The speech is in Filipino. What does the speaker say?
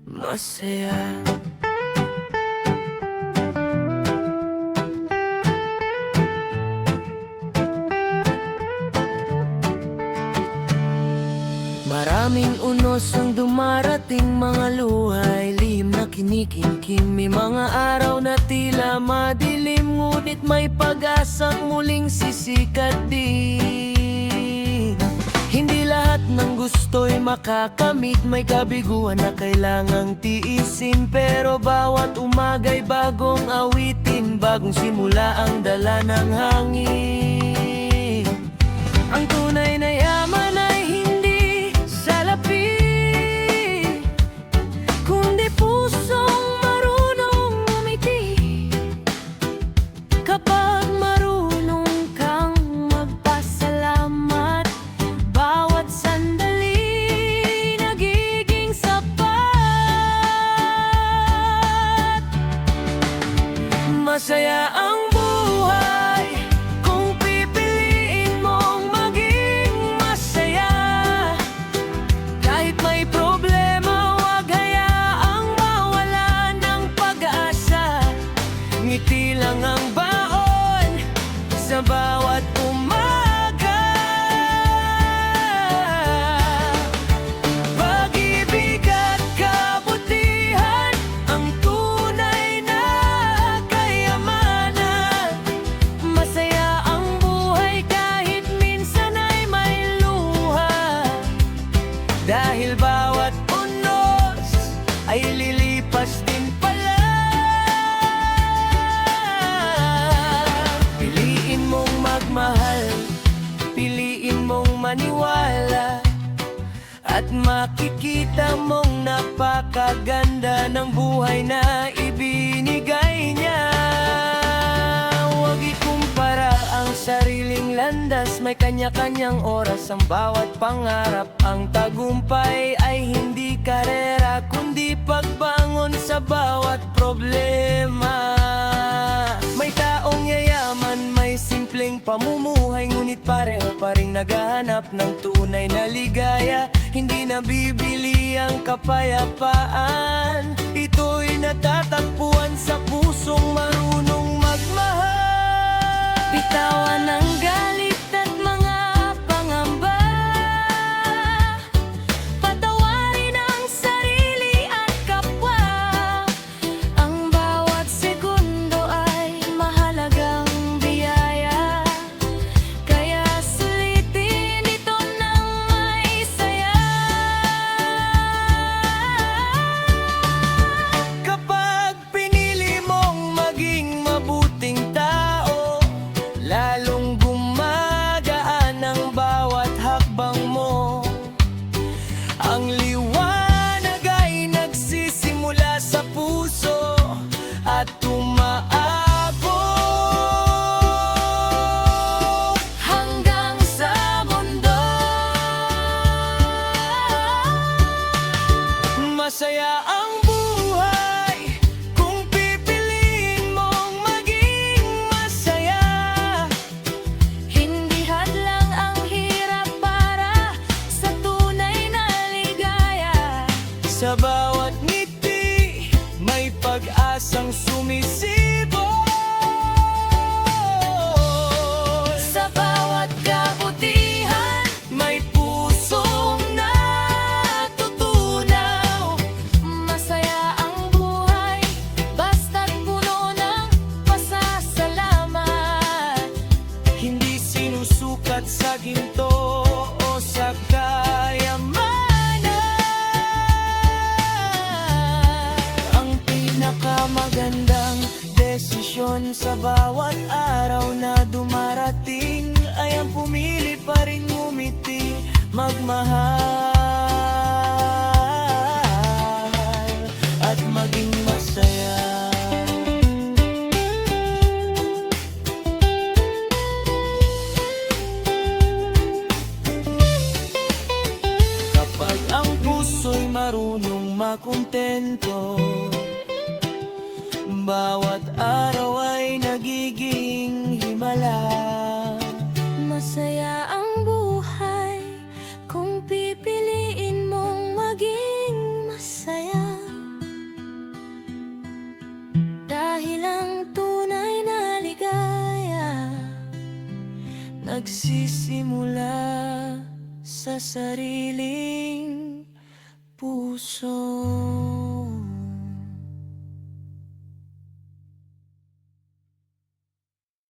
masaya. Maraming unos ang dumarating, mga luhay, lihim na kinikimkim. May mga araw na tila madilim, ngunit may pag-asang muling sisikat din. Hindi lahat ng gusto'y makakamit, may kabiguan na kailangang tiisin. Pero bawat umaga'y bagong awitin, bagong simula ang dala ng hangin. Ang tunay na yaman ay hindi salapi, kundi pusong marunong umiti. Kapag marunong kang magpasalamat, bawat sandali nagiging sapat. Masaya ang buhay kung pipiliin mong maging masaya. Kahit may problema, huwag hayaang mawala ng pag-asa. Ngiti lang ang baon sa bawat umaga. Pag-ibig at kabutihan ang tunay na kayamanan. Masaya ang buhay kahit minsan ay may luha, dahil bawat unos ay lilipas din pala. Piliin mong magmahal, piliin mong maniwala, at makikita mong napakaganda ng buhay na ibinigay niya. Huwag ikumpara ang sariling landas, may kanya-kanyang oras ang bawat pangarap. Ang tagumpay ay hindi karera, kundi pagbangon sa bawat problema. May taong yayaman, may simpleng pamumuhay, ngunit pareho pa ring naghahanap ng tunay na ligaya. Hindi nabibili ang kapayapaan, ito'y natatagpuan sa pusong marunong magmahal. Bitawan ang galit at mga pangamba, patawarin ang sarili at kapwa. Ang bawat segundo ay mahalagang biyaya, kaya sulitin ito ng may saya. Kapag pinili mong maging mabuting tao, lalong gumagaan ang bawat hakbang mo. Ang liwanag ay nagsisimula sa puso at umaabot hanggang sa mundo. Masaya ang buhay kung pipiliin mong maging masaya. Hindi hadlang ang hirap para sa tunay na ligaya. Sa bawat ngiti may pag-asang sumisibol, sa bawat kabutihan may pusong natutunaw. Masaya ang buhay basta't puno ng pasasalamat. Hindi sinusukat sa ginto o sa kayamanan. Ang pinakamagandang desisyon sa bawat araw na dumarating ay ang pumili pa rin ngumiti, magmahal at maging masaya. Kapag ang puso'y marunong makontento, bawat araw ay nagiging himala. Masaya ang buhay kung pipiliin mong maging masaya. nagsisimula sa sariling puso.